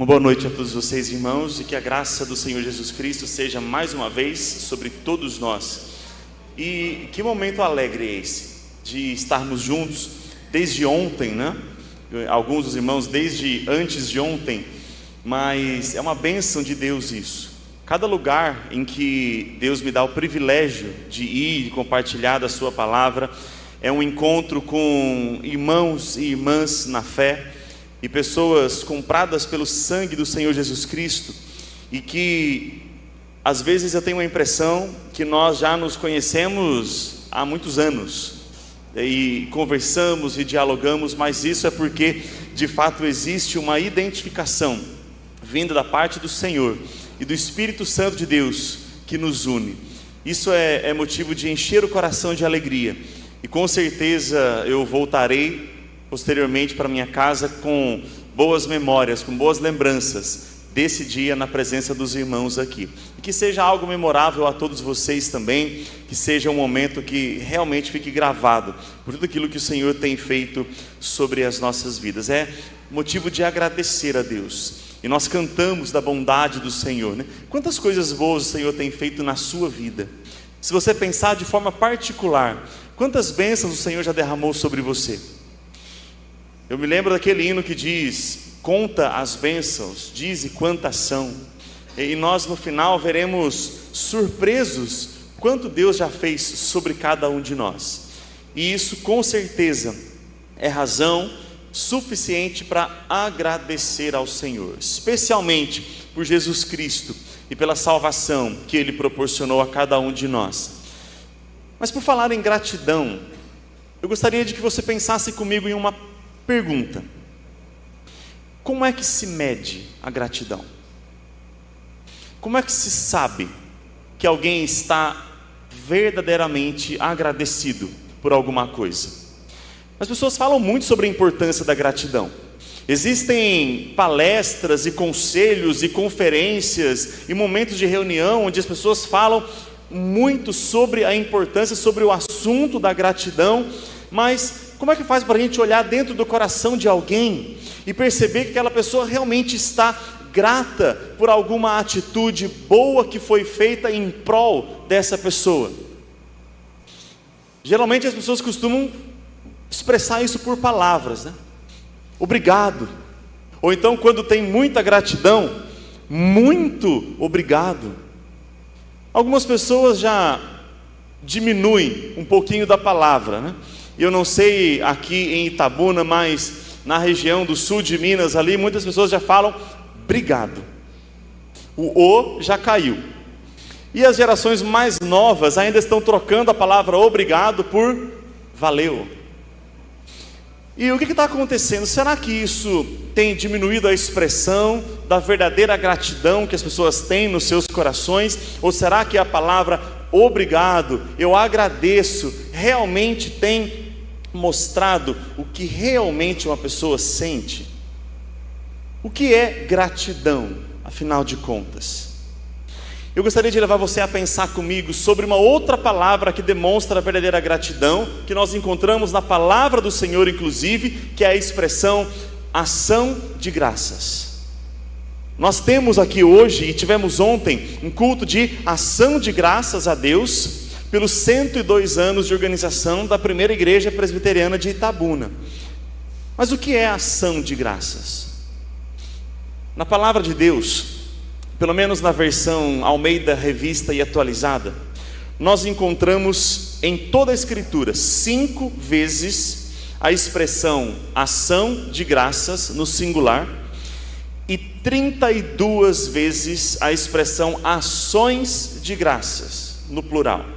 Uma boa noite a todos vocês, irmãos, e que a graça do Senhor Jesus Cristo seja mais uma vez sobre todos nós. E que momento alegre é esse, de estarmos juntos desde ontem, né? Alguns dos irmãos desde antes de ontem, mas é uma bênção de Deus isso. Cada lugar em que Deus me dá o privilégio de ir e compartilhar da sua palavra, é um encontro com irmãos e irmãs na fé, e pessoas compradas pelo sangue do Senhor Jesus Cristo, e que às vezes eu tenho a impressão que nós já nos conhecemos há muitos anos, e conversamos e dialogamos, mas isso é porque de fato existe uma identificação vinda da parte do Senhor e do Espírito Santo de Deus que nos une. Isso é motivo de encher o coração de alegria, e com certeza eu voltarei posteriormente para minha casa com boas memórias, com boas lembranças desse dia na presença dos irmãos aqui, e que seja algo memorável a todos vocês também, que seja um momento que realmente fique gravado por tudo aquilo que o Senhor tem feito sobre as nossas vidas. É motivo de agradecer a Deus, e nós cantamos da bondade do Senhor, né? Quantas coisas boas o Senhor tem feito na sua vida. Se você pensar de forma particular, quantas bênçãos o Senhor já derramou sobre você. Eu me lembro daquele hino que diz: conta as bênçãos, dize quantas são. E nós no final veremos surpresos quanto Deus já fez sobre cada um de nós. E isso com certeza é razão suficiente para agradecer ao Senhor, especialmente por Jesus Cristo e pela salvação que Ele proporcionou a cada um de nós. Mas por falar em gratidão, eu gostaria de que você pensasse comigo em uma pergunta: como é que se mede a gratidão? Como é que se sabe que alguém está verdadeiramente agradecido por alguma coisa? As pessoas falam muito sobre a importância da gratidão. Existem palestras e conselhos e conferências e momentos de reunião onde as pessoas falam muito sobre a importância, sobre o assunto da gratidão. Mas como é que faz para a gente olhar dentro do coração de alguém e perceber que aquela pessoa realmente está grata por alguma atitude boa que foi feita em prol dessa pessoa? Geralmente as pessoas costumam expressar isso por palavras, né? Obrigado. Ou então, quando tem muita gratidão, muito obrigado. Algumas pessoas já diminuem um pouquinho da palavra, né? Eu não sei aqui em Itabuna, mas na região do sul de Minas ali, muitas pessoas já falam obrigado. O já caiu. E as gerações mais novas ainda estão trocando a palavra obrigado por valeu. E o que está acontecendo? Será que isso tem diminuído a expressão da verdadeira gratidão que as pessoas têm nos seus corações? Ou será que a palavra obrigado, eu agradeço, realmente tem mostrado o que realmente uma pessoa sente? O que é gratidão, afinal de contas? Eu gostaria de levar você a pensar comigo sobre uma outra palavra que demonstra a verdadeira gratidão, que nós encontramos na palavra do Senhor inclusive, que é a expressão ação de graças. Nós temos aqui hoje, e tivemos ontem, um culto de ação de graças a Deus pelos 102 anos de organização da primeira igreja presbiteriana de Itabuna. Mas o que é ação de graças? Na palavra de Deus, pelo menos na versão Almeida Revista e Atualizada, nós encontramos em toda a Escritura 5 vezes a expressão ação de graças no singular e 32 vezes a expressão ações de graças no plural.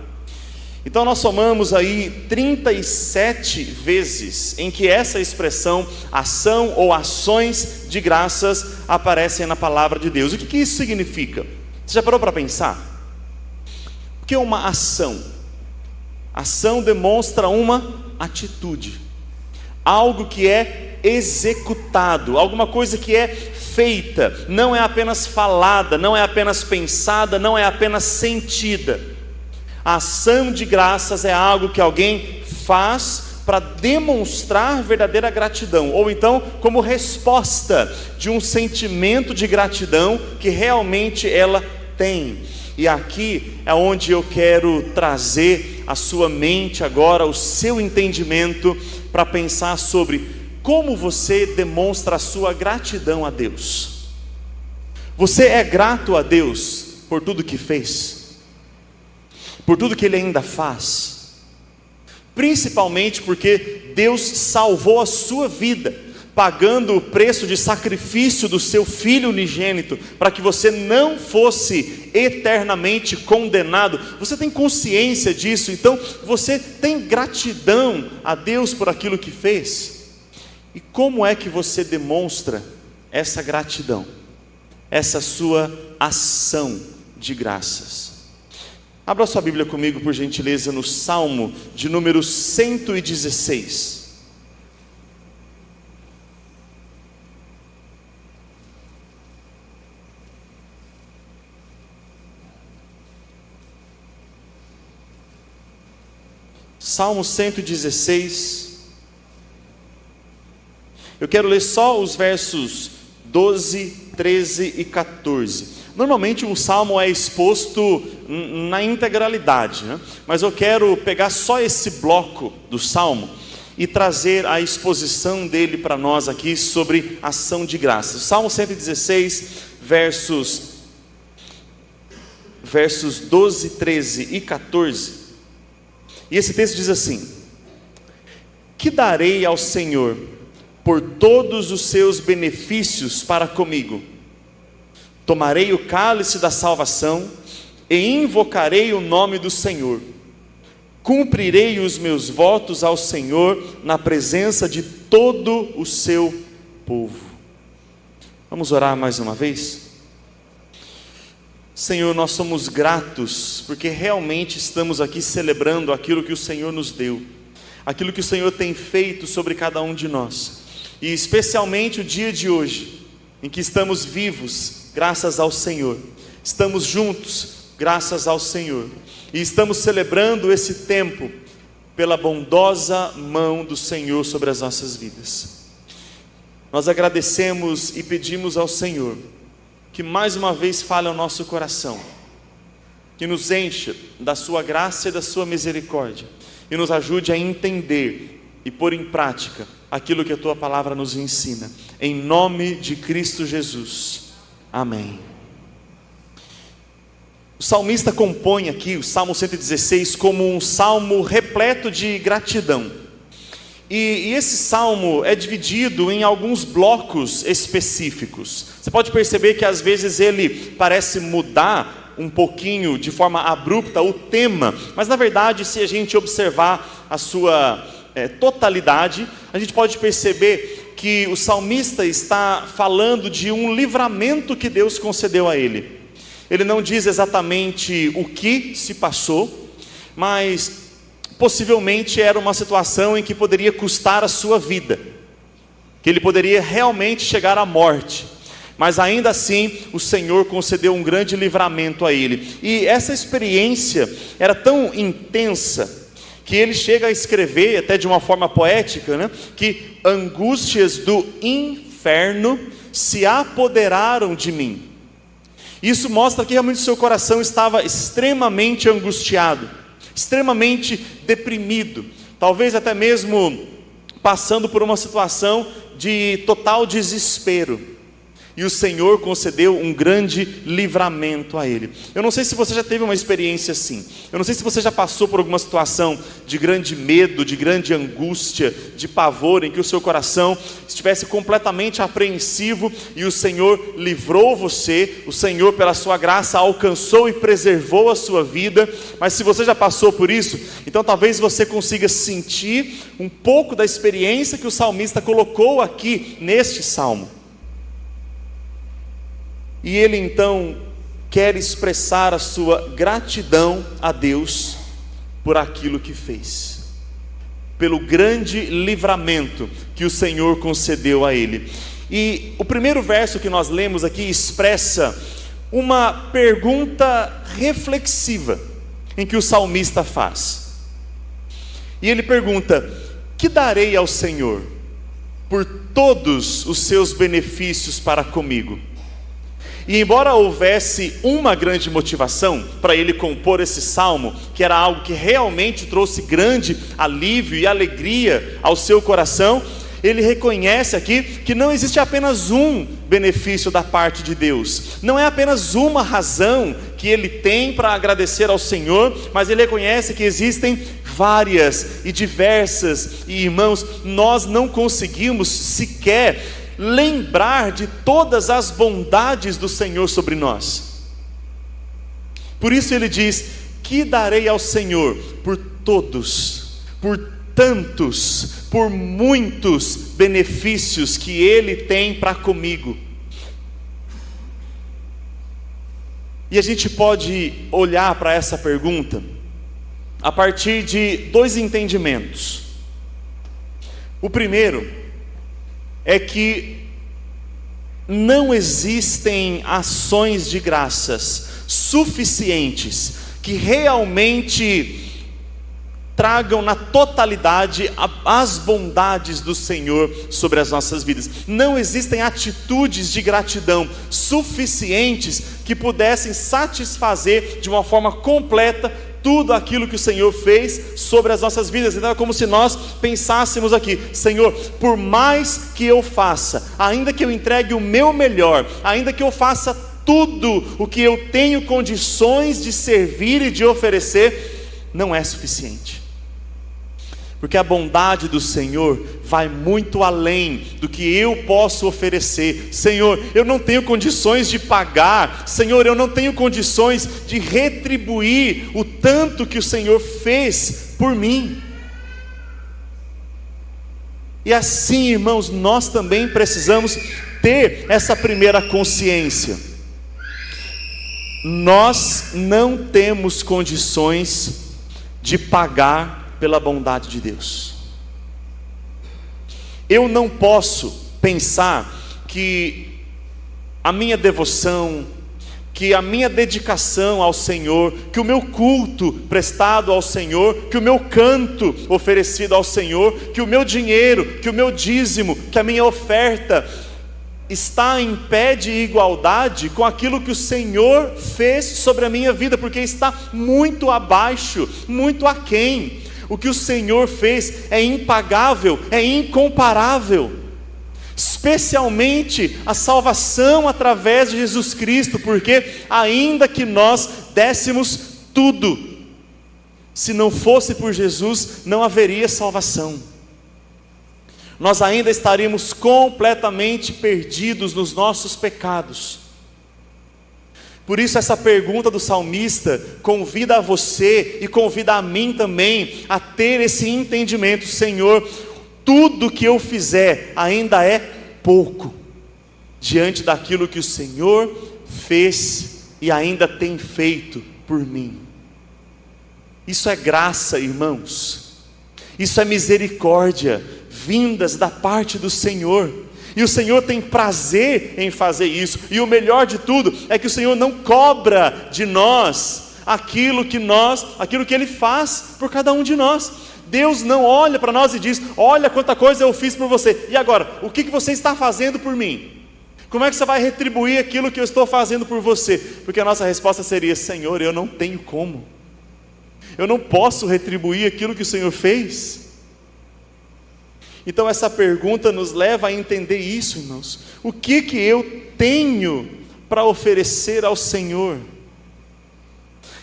Então nós somamos aí 37 vezes em que essa expressão ação ou ações de graças aparecem na palavra de Deus. O que isso significa? Você já parou para pensar? O que é uma ação? Ação demonstra uma atitude, algo que é executado, alguma coisa que é feita, não é apenas falada, não é apenas pensada, não é apenas sentida. A ação de graças é algo que alguém faz para demonstrar verdadeira gratidão, ou então como resposta de um sentimento de gratidão que realmente ela tem. E aqui é onde eu quero trazer a sua mente agora, o seu entendimento, para pensar sobre como você demonstra a sua gratidão a Deus. Você é grato a Deus por tudo que fez, por tudo que Ele ainda faz, principalmente porque Deus salvou a sua vida, pagando o preço de sacrifício do seu Filho unigênito, para que você não fosse eternamente condenado. Você tem consciência disso? Então você tem gratidão a Deus por aquilo que fez? E como é que você demonstra essa gratidão, essa sua ação de graças? Abra sua Bíblia comigo, por gentileza, no Salmo de número 116. Salmo 116. Eu quero ler só os versos 12, 13 e 14. Normalmente um salmo é exposto na integralidade, né? Mas eu quero pegar só esse bloco do salmo e trazer a exposição dele para nós aqui sobre ação de graças. Salmo 116, versos 12, 13 e 14. E esse texto diz assim: que darei ao Senhor por todos os seus benefícios para comigo? Tomarei o cálice da salvação e invocarei o nome do Senhor. Cumprirei os meus votos ao Senhor na presença de todo o seu povo. Vamos orar mais uma vez? Senhor, nós somos gratos porque realmente estamos aqui celebrando aquilo que o Senhor nos deu, aquilo que o Senhor tem feito sobre cada um de nós, e especialmente o dia de hoje, em que estamos vivos graças ao Senhor, estamos juntos graças ao Senhor, e estamos celebrando esse tempo pela bondosa mão do Senhor sobre as nossas vidas. Nós agradecemos e pedimos ao Senhor que mais uma vez fale ao nosso coração, que nos encha da sua graça e da sua misericórdia, e nos ajude a entender e pôr em prática aquilo que a tua palavra nos ensina, em nome de Cristo Jesus, amém. O salmista compõe aqui o Salmo 116 como um salmo repleto de gratidão, e esse salmo é dividido em alguns blocos específicos. Você pode perceber que às vezes ele parece mudar um pouquinho de forma abrupta o tema, mas na verdade, se a gente observar a sua totalidade, a gente pode perceber que o salmista está falando de um livramento que Deus concedeu a ele. Ele não diz exatamente o que se passou, mas possivelmente era uma situação em que poderia custar a sua vida, que ele poderia realmente chegar à morte, mas ainda assim o Senhor concedeu um grande livramento a ele. E essa experiência era tão intensa que ele chega a escrever, até de uma forma poética, né, que angústias do inferno se apoderaram de mim. Isso mostra que realmente o seu coração estava extremamente angustiado, extremamente deprimido, talvez até mesmo passando por uma situação de total desespero. E o Senhor concedeu um grande livramento a ele. Eu não sei se você já teve uma experiência assim. Eu não sei se você já passou por alguma situação de grande medo, de grande angústia, de pavor, em que o seu coração estivesse completamente apreensivo e o Senhor livrou você, o Senhor pela sua graça alcançou e preservou a sua vida. Mas se você já passou por isso, então talvez você consiga sentir um pouco da experiência que o salmista colocou aqui neste salmo. E ele então quer expressar a sua gratidão a Deus por aquilo que fez, pelo grande livramento que o Senhor concedeu a ele. E o primeiro verso que nós lemos aqui expressa uma pergunta reflexiva, em que o salmista faz. E ele pergunta: que darei ao Senhor por todos os seus benefícios para comigo? E embora houvesse uma grande motivação para ele compor esse salmo, que era algo que realmente trouxe grande alívio e alegria ao seu coração, ele reconhece aqui que não existe apenas um benefício da parte de Deus, não é apenas uma razão que ele tem para agradecer ao Senhor, mas ele reconhece que existem várias e diversas, e irmãos, nós não conseguimos sequer lembrar de todas as bondades do Senhor sobre nós. Por isso ele diz: que darei ao Senhor por todos, por tantos, por muitos benefícios que Ele tem para comigo. E a gente pode olhar para essa pergunta a partir de dois entendimentos. O primeiro é que não existem ações de graças suficientes que realmente tragam na totalidade as bondades do Senhor sobre as nossas vidas. Não existem atitudes de gratidão suficientes que pudessem satisfazer de uma forma completa tudo aquilo que o Senhor fez sobre as nossas vidas. Então é como se nós pensássemos aqui: Senhor, por mais que eu faça, ainda que eu entregue o meu melhor, ainda que eu faça tudo o que eu tenho condições de servir e de oferecer, não é suficiente. Porque a bondade do Senhor vai muito além do que eu posso oferecer. Senhor, eu não tenho condições de pagar. Senhor, eu não tenho condições de retribuir o tanto que o Senhor fez por mim. E assim, irmãos, nós também precisamos ter essa primeira consciência. Nós não temos condições de pagar pela bondade de Deus. Eu não posso pensar que a minha devoção, que a minha dedicação ao Senhor, que o meu culto prestado ao Senhor, que o meu canto oferecido ao Senhor, que o meu dinheiro, que o meu dízimo, que a minha oferta está em pé de igualdade com aquilo que o Senhor fez sobre a minha vida, porque está muito abaixo, muito aquém. O que o Senhor fez é impagável, é incomparável, especialmente a salvação através de Jesus Cristo, porque ainda que nós dessemos tudo, se não fosse por Jesus, não haveria salvação. Nós ainda estaríamos completamente perdidos nos nossos pecados. Por isso essa pergunta do salmista convida a você e convida a mim também a ter esse entendimento: Senhor, tudo que eu fizer ainda é pouco diante daquilo que o Senhor fez e ainda tem feito por mim. Isso é graça, irmãos. Isso é misericórdia vindas da parte do Senhor. E o Senhor tem prazer em fazer isso. E o melhor de tudo é que o Senhor não cobra de nós aquilo que Ele faz por cada um de nós. Deus não olha para nós e diz: olha quanta coisa eu fiz por você, e agora, o que você está fazendo por mim? Como é que você vai retribuir aquilo que eu estou fazendo por você? Porque a nossa resposta seria: Senhor, eu não tenho como, eu não posso retribuir aquilo que o Senhor fez. Então essa pergunta nos leva a entender isso, irmãos. O que eu tenho para oferecer ao Senhor?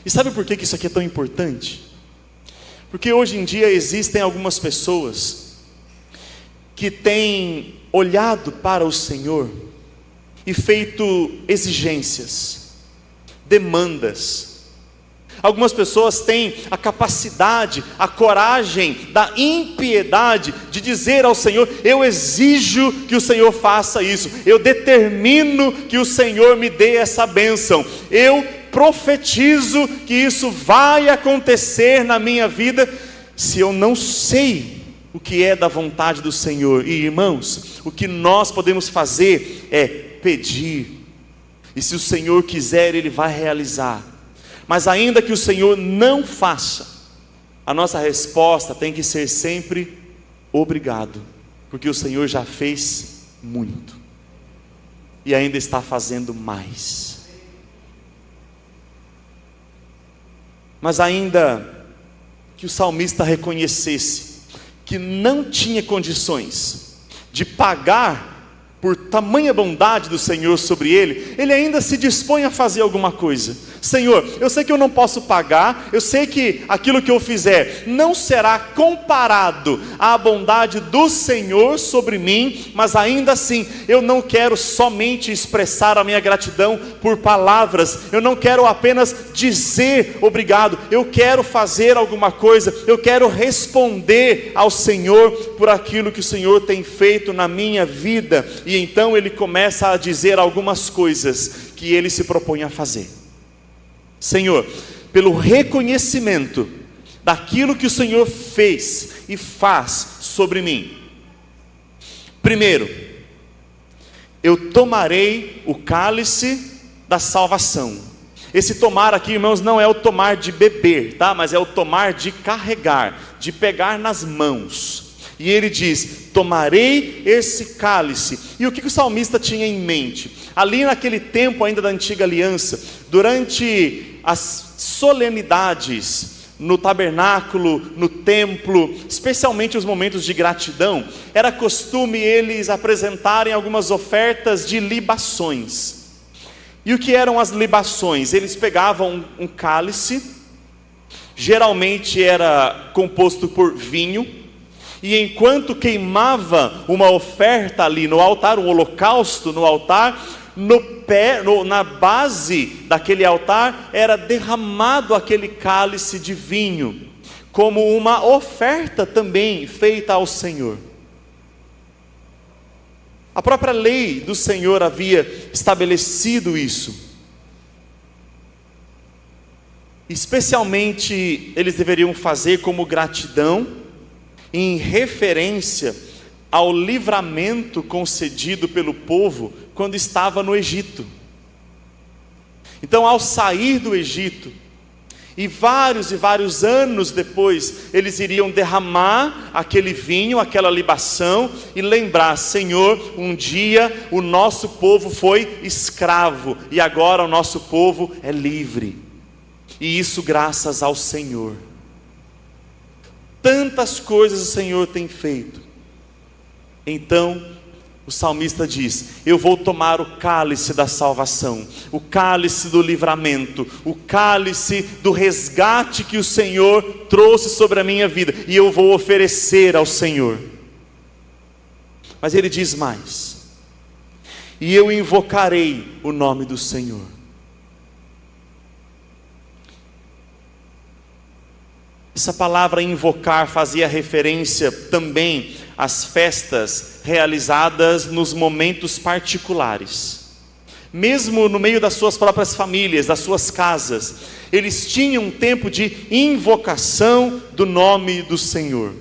E sabe por que isso aqui é tão importante? Porque hoje em dia existem algumas pessoas que têm olhado para o Senhor e feito exigências, demandas. Algumas pessoas têm a capacidade, a coragem da impiedade de dizer ao Senhor: eu exijo que o Senhor faça isso, eu determino que o Senhor me dê essa bênção, eu profetizo que isso vai acontecer na minha vida. Se eu não sei o que é da vontade do Senhor, e irmãos, o que nós podemos fazer é pedir, e se o Senhor quiser, Ele vai realizar. Mas ainda que o Senhor não faça, a nossa resposta tem que ser sempre: obrigado, porque o Senhor já fez muito e ainda está fazendo mais. Mas ainda que o salmista reconhecesse que não tinha condições de pagar por tamanha bondade do Senhor sobre ele, ele ainda se dispõe a fazer alguma coisa. Senhor, eu sei que eu não posso pagar, eu sei que aquilo que eu fizer não será comparado à bondade do Senhor sobre mim, mas ainda assim, eu não quero somente expressar a minha gratidão por palavras, eu não quero apenas dizer obrigado, eu quero fazer alguma coisa, eu quero responder ao Senhor por aquilo que o Senhor tem feito na minha vida. E então ele começa a dizer algumas coisas que ele se propõe a fazer. Senhor, pelo reconhecimento daquilo que o Senhor fez e faz sobre mim. Primeiro, eu tomarei o cálice da salvação. Esse tomar aqui, irmãos, não é o tomar de beber, tá? Mas é o tomar de carregar, de pegar nas mãos. E ele diz: tomarei esse cálice. E o que o salmista tinha em mente? Ali naquele tempo ainda da antiga aliança, durante as solenidades, no tabernáculo, no templo, especialmente os momentos de gratidão, era costume eles apresentarem algumas ofertas de libações. E o que eram as libações? Eles pegavam um cálice, geralmente era composto por vinho, e enquanto queimava uma oferta ali no altar, um holocausto no altar, na base daquele altar era derramado aquele cálice de vinho, como uma oferta também feita ao Senhor. A própria lei do Senhor havia estabelecido isso. Especialmente eles deveriam fazer como gratidão, em referência ao livramento concedido pelo povo quando estava no Egito. Então, ao sair do Egito, e vários anos depois, eles iriam derramar aquele vinho, aquela libação, e lembrar: Senhor, um dia o nosso povo foi escravo, e agora o nosso povo é livre, e isso graças ao Senhor. Tantas coisas o Senhor tem feito. Então o salmista diz: eu vou tomar o cálice da salvação, o cálice do livramento, o cálice do resgate que o Senhor trouxe sobre a minha vida, e eu vou oferecer ao Senhor. Mas ele diz mais: e eu invocarei o nome do Senhor. Essa palavra invocar fazia referência também às festas realizadas nos momentos particulares. Mesmo no meio das suas próprias famílias, das suas casas, eles tinham um tempo de invocação do nome do Senhor,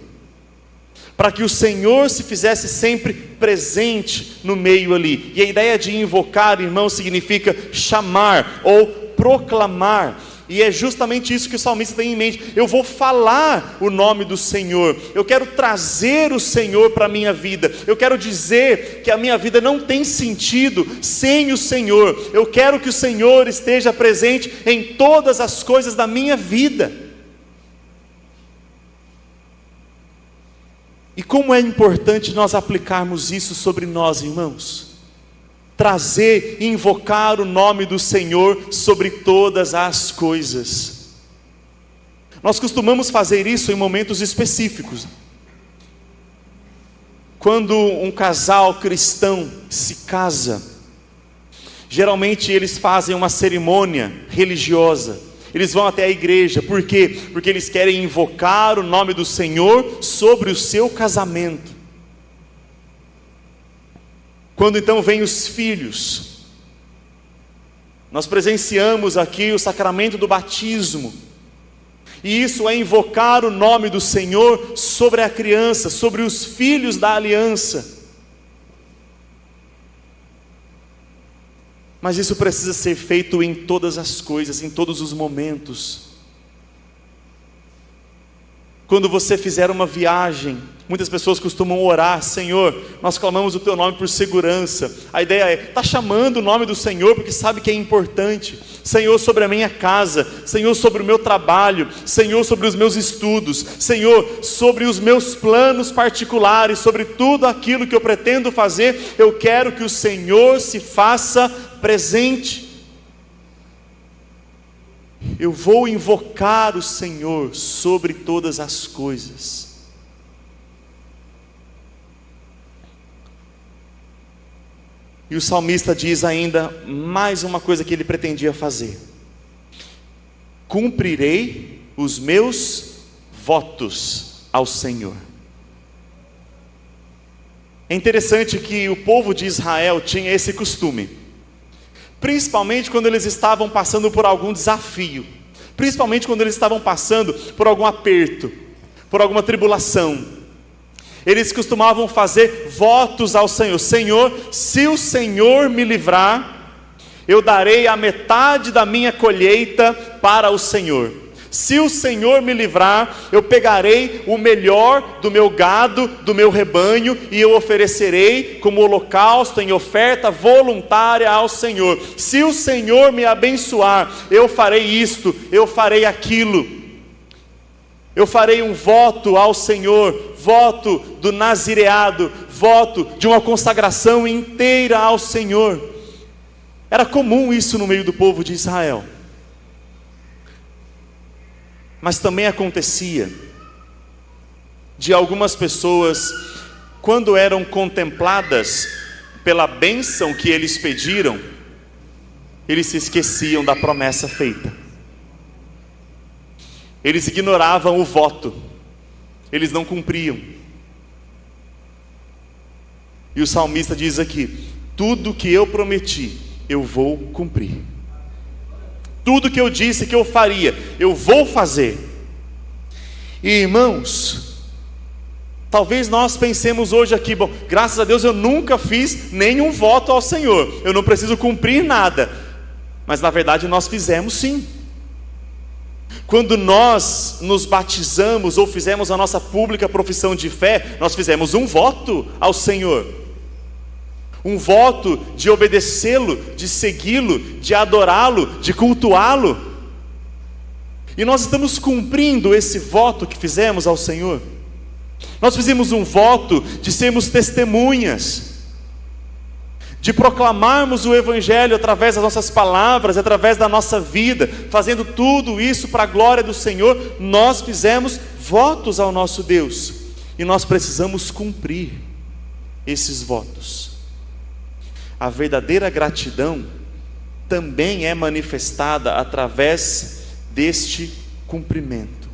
para que o Senhor se fizesse sempre presente no meio ali. E a ideia de invocar, irmão, significa chamar ou proclamar. E é justamente isso que o salmista tem em mente: eu vou falar o nome do Senhor, eu quero trazer o Senhor para a minha vida, eu quero dizer que a minha vida não tem sentido sem o Senhor, eu quero que o Senhor esteja presente em todas as coisas da minha vida. E como é importante nós aplicarmos isso sobre nós, irmãos. Trazer e invocar o nome do Senhor sobre todas as coisas. Nós costumamos fazer isso em momentos específicos. Quando um casal cristão se casa, geralmente eles fazem uma cerimônia religiosa. Eles vão até a igreja. Por quê? Porque eles querem invocar o nome do Senhor sobre o seu casamento. Quando então vêm os filhos, nós presenciamos aqui o sacramento do batismo, e isso é invocar o nome do Senhor sobre a criança, sobre os filhos da aliança. Mas isso precisa ser feito em todas as coisas, em todos os momentos. Quando você fizer uma viagem, muitas pessoas costumam orar: Senhor, nós clamamos o Teu nome por segurança. A ideia é, está chamando o nome do Senhor porque sabe que é importante. Senhor, sobre a minha casa, Senhor, sobre o meu trabalho, Senhor, sobre os meus estudos, Senhor, sobre os meus planos particulares, sobre tudo aquilo que eu pretendo fazer, eu quero que o Senhor se faça presente. Eu vou invocar o Senhor sobre todas as coisas. E o salmista diz ainda mais uma coisa que ele pretendia fazer: cumprirei os meus votos ao Senhor. É interessante que o povo de Israel tinha esse costume, principalmente quando eles estavam passando por algum desafio, principalmente quando eles estavam passando por algum aperto, por alguma tribulação. Eles costumavam fazer votos ao Senhor: Senhor, se o Senhor me livrar, eu darei a metade da minha colheita para o Senhor. Se o Senhor me livrar, eu pegarei o melhor do meu gado, do meu rebanho, e eu oferecerei como holocausto em oferta voluntária ao Senhor. Se o Senhor me abençoar, eu farei isto, eu farei aquilo. Eu farei um voto ao Senhor, voto do nazireado, voto de uma consagração inteira ao Senhor. Era comum isso no meio do povo de Israel. Mas também acontecia de algumas pessoas, quando eram contempladas pela bênção que eles pediram, eles se esqueciam da promessa feita. Eles ignoravam o voto, eles não cumpriam. E o salmista diz aqui: tudo que eu prometi, eu vou cumprir. Tudo que eu disse que eu faria, eu vou fazer. E irmãos, talvez nós pensemos hoje aqui: bom, graças a Deus eu nunca fiz nenhum voto ao Senhor, eu não preciso cumprir nada. Mas na verdade nós fizemos sim. Quando nós nos batizamos ou fizemos a nossa pública profissão de fé, nós fizemos um voto ao Senhor. Um voto de obedecê-lo, de segui-lo, de adorá-lo, de cultuá-lo. E nós estamos cumprindo esse voto que fizemos ao Senhor. Nós fizemos um voto de sermos testemunhas, de proclamarmos o Evangelho através das nossas palavras, através da nossa vida, fazendo tudo isso para a glória do Senhor. Nós fizemos votos ao nosso Deus, e nós precisamos cumprir esses votos. A verdadeira gratidão também é manifestada através deste cumprimento.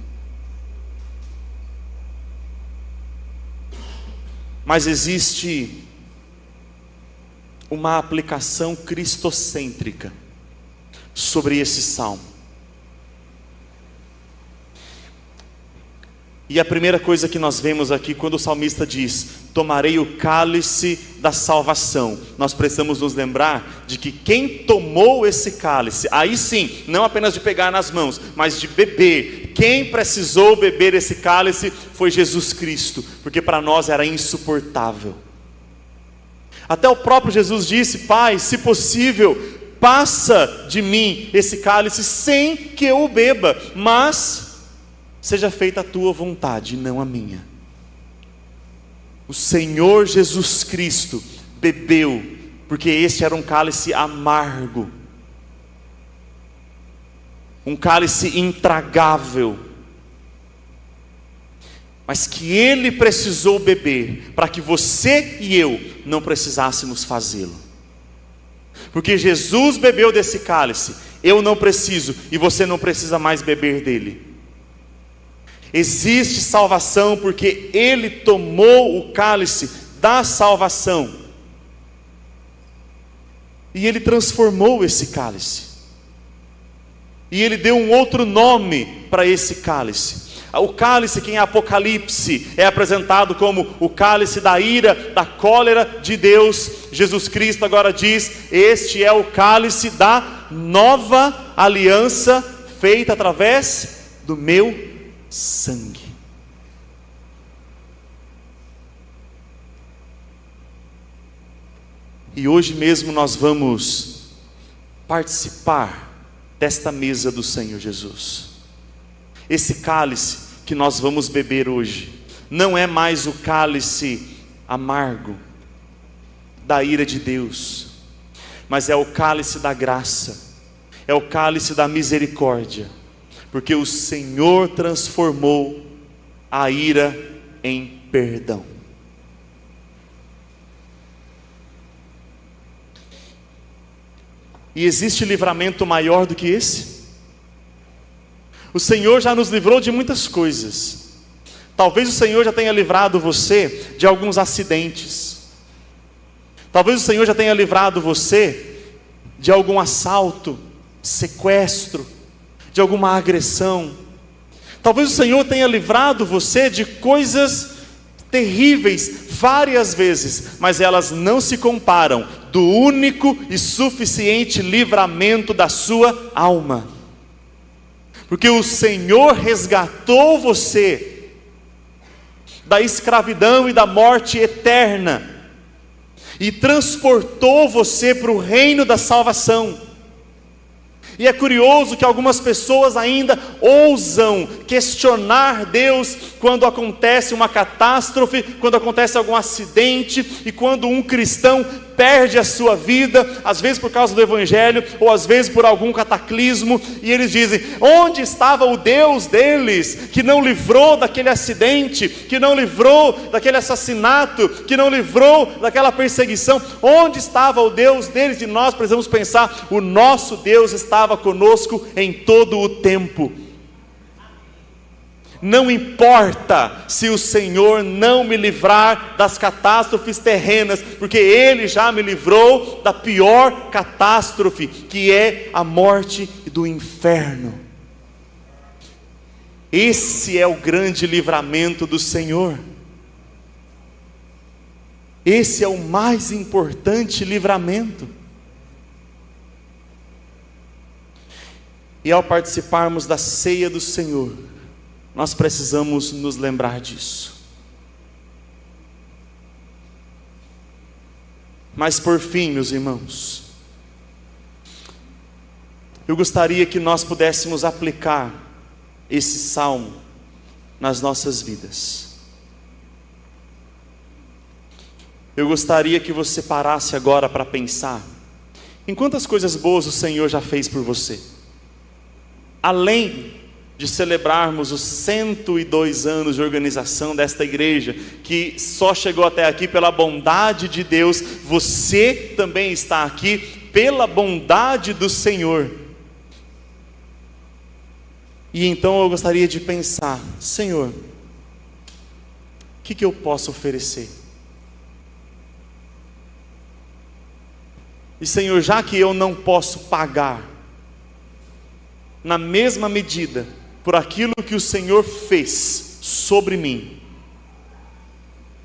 Mas existe uma aplicação cristocêntrica sobre esse salmo. E a primeira coisa que nós vemos aqui, quando o salmista diz: tomarei o cálice da salvação, nós precisamos nos lembrar de que quem tomou esse cálice, aí sim, não apenas de pegar nas mãos, mas de beber, quem precisou beber esse cálice foi Jesus Cristo, porque para nós era insuportável. Até o próprio Jesus disse: Pai, se possível, passa de mim esse cálice sem que eu o beba, mas seja feita a tua vontade, não a minha. O Senhor Jesus Cristo bebeu, porque este era um cálice amargo, um cálice intragável, mas que Ele precisou beber, para que você e eu não precisássemos fazê-lo. Porque Jesus bebeu desse cálice, eu não preciso, e você não precisa mais beber dele. Existe salvação porque Ele tomou o cálice da salvação, e Ele transformou esse cálice, e Ele deu um outro nome para esse cálice. O cálice que em Apocalipse é apresentado como o cálice da ira, da cólera de Deus, Jesus Cristo agora diz: este é o cálice da nova aliança, feita através do meu sangue. E hoje mesmo nós vamos participar desta mesa do Senhor Jesus. Esse cálice que nós vamos beber hoje não é mais o cálice amargo da ira de Deus, mas é o cálice da graça, é o cálice da misericórdia, porque o Senhor transformou a ira em perdão. E existe livramento maior do que esse? O Senhor já nos livrou de muitas coisas. Talvez o Senhor já tenha livrado você de alguns acidentes. Talvez o Senhor já tenha livrado você de algum assalto, sequestro, de alguma agressão. Talvez o Senhor tenha livrado você de coisas terríveis várias vezes, mas elas não se comparam do único e suficiente livramento da sua alma. Porque o Senhor resgatou você da escravidão e da morte eterna e transportou você para o reino da salvação. E é curioso que algumas pessoas ainda ousam questionar Deus quando acontece uma catástrofe, quando acontece algum acidente, e quando um cristão perde a sua vida, às vezes por causa do Evangelho, ou às vezes por algum cataclismo, e eles dizem: onde estava o Deus deles, que não livrou daquele acidente, que não livrou daquele assassinato, que não livrou daquela perseguição? Onde estava o Deus deles? E nós precisamos pensar: o nosso Deus estava conosco em todo o tempo. Não importa se o Senhor não me livrar das catástrofes terrenas, porque Ele já me livrou da pior catástrofe, que é a morte do inferno. Esse é o grande livramento do Senhor. Esse é o mais importante livramento. E ao participarmos da ceia do Senhor, nós precisamos nos lembrar disso. Mas por fim, meus irmãos, eu gostaria que nós pudéssemos aplicar esse salmo nas nossas vidas. Eu gostaria que você parasse agora para pensar em quantas coisas boas o Senhor já fez por você. Além de celebrarmos os 102 anos de organização desta igreja, que só chegou até aqui pela bondade de Deus, você também está aqui pela bondade do Senhor. E então eu gostaria de pensar: Senhor, o que eu posso oferecer? E Senhor, já que eu não posso pagar na mesma medida por aquilo que o Senhor fez sobre mim,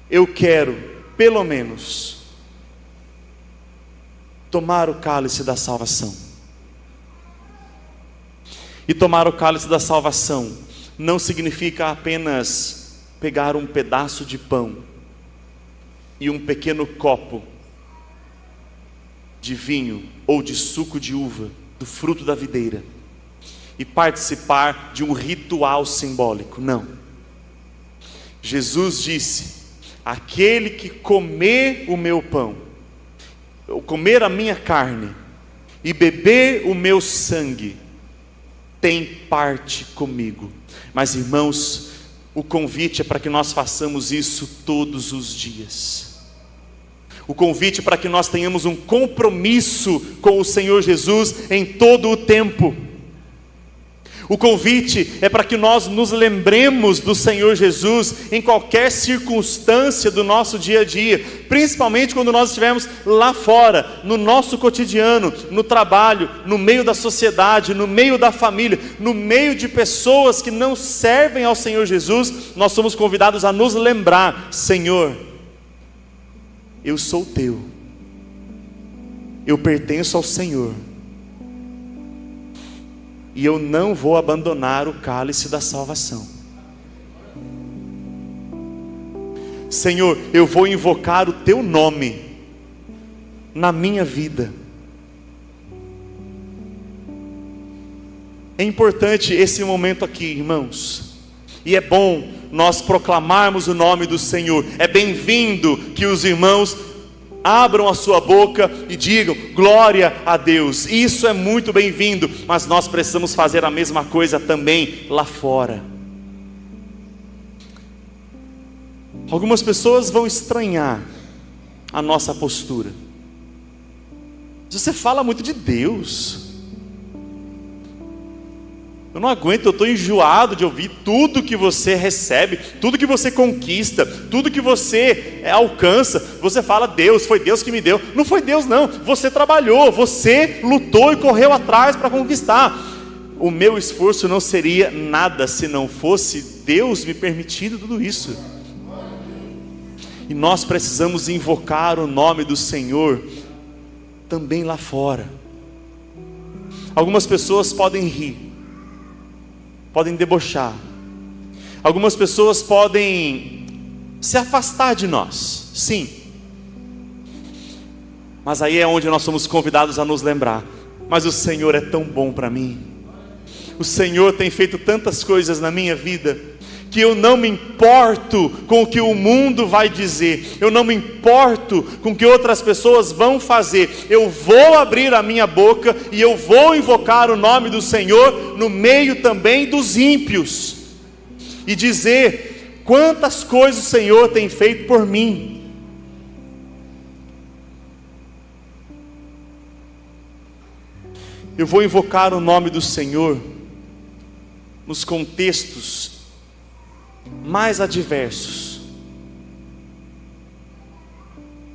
eu quero, pelo menos, tomar o cálice da salvação. E tomar o cálice da salvação não significa apenas pegar um pedaço de pão e um pequeno copo de vinho ou de suco de uva, do fruto da videira, e participar de um ritual simbólico. Não. Jesus disse: aquele que comer o meu pão, ou comer a minha carne, e beber o meu sangue, tem parte comigo. Mas irmãos, o convite é para que nós façamos isso todos os dias. O convite é para que nós tenhamos um compromisso com o Senhor Jesus em todo o tempo. O convite é para que nós nos lembremos do Senhor Jesus em qualquer circunstância do nosso dia a dia, principalmente quando nós estivermos lá fora, no nosso cotidiano, no trabalho, no meio da sociedade, no meio da família, no meio de pessoas que não servem ao Senhor Jesus. Nós somos convidados a nos lembrar: Senhor, eu sou teu, eu pertenço ao Senhor, e eu não vou abandonar o cálice da salvação. Senhor, eu vou invocar o teu nome na minha vida. É importante esse momento aqui, irmãos, e é bom nós proclamarmos o nome do Senhor. É bem-vindo que os irmãos abram a sua boca e digam glória a Deus. Isso é muito bem-vindo, mas nós precisamos fazer a mesma coisa também lá fora. Algumas pessoas vão estranhar a nossa postura. Você fala muito de Deus. Eu não aguento, eu estou enjoado de ouvir tudo que você recebe, tudo que você conquista, tudo que você alcança. Você fala, Deus, foi Deus que me deu. Não foi Deus não, você trabalhou, você lutou e correu atrás para conquistar. O meu esforço não seria nada se não fosse Deus me permitindo tudo isso. E nós precisamos invocar o nome do Senhor também lá fora. Algumas pessoas podem rir, podem debochar. Algumas pessoas podem se afastar de nós, sim. Mas aí é onde nós somos convidados a nos lembrar: mas o Senhor é tão bom para mim. O Senhor tem feito tantas coisas na minha vida, que eu não me importo com o que o mundo vai dizer, eu não me importo com o que outras pessoas vão fazer. Eu vou abrir a minha boca e eu vou invocar o nome do Senhor no meio também dos ímpios, e dizer quantas coisas o Senhor tem feito por mim. Eu vou invocar o nome do Senhor nos contextos mais adversos.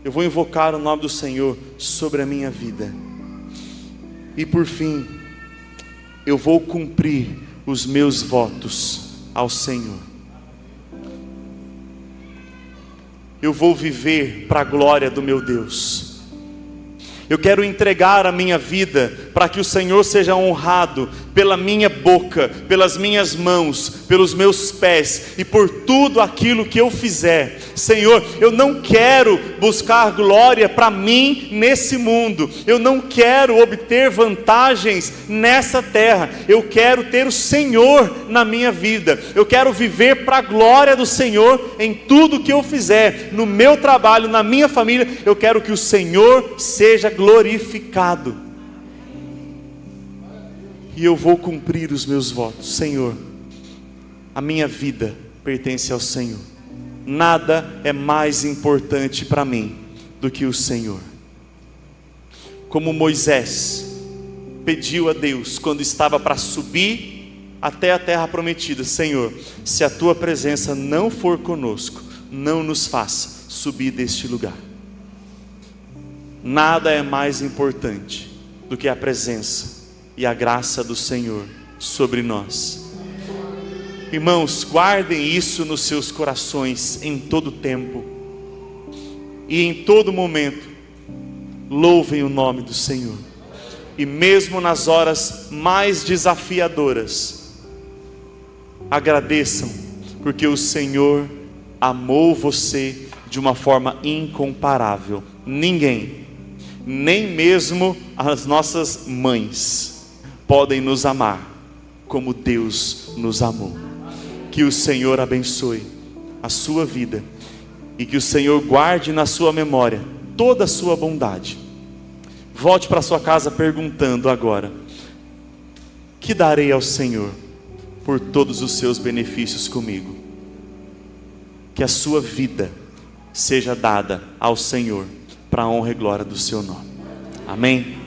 Eu vou invocar o nome do Senhor sobre a minha vida. E por fim, eu vou cumprir os meus votos ao Senhor. Eu vou viver para a glória do meu Deus. Eu quero entregar a minha vida para que o Senhor seja honrado pela minha boca, pelas minhas mãos, pelos meus pés e por tudo aquilo que eu fizer. Senhor, eu não quero buscar glória para mim nesse mundo. Eu não quero obter vantagens nessa terra. Eu quero ter o Senhor na minha vida. Eu quero viver para a glória do Senhor em tudo que eu fizer, no meu trabalho, na minha família. Eu quero que o Senhor seja glorificado. E eu vou cumprir os meus votos. Senhor, a minha vida pertence ao Senhor. Nada é mais importante para mim do que o Senhor. Como Moisés pediu a Deus quando estava para subir até a terra prometida: Senhor, se a tua presença não for conosco, não nos faça subir deste lugar. Nada é mais importante do que a presença e a graça do Senhor sobre nós. Irmãos, guardem isso nos seus corações em todo tempo e em todo momento. Louvem o nome do Senhor, e mesmo nas horas mais desafiadoras, agradeçam, porque o Senhor amou você de uma forma incomparável. Ninguém, nem mesmo as nossas mães, podem nos amar como Deus nos amou. Que o Senhor abençoe a sua vida e que o Senhor guarde na sua memória toda a sua bondade. Volte para sua casa perguntando agora: que darei ao Senhor por todos os seus benefícios comigo? Que a sua vida seja dada ao Senhor para a honra e glória do seu nome. Amém?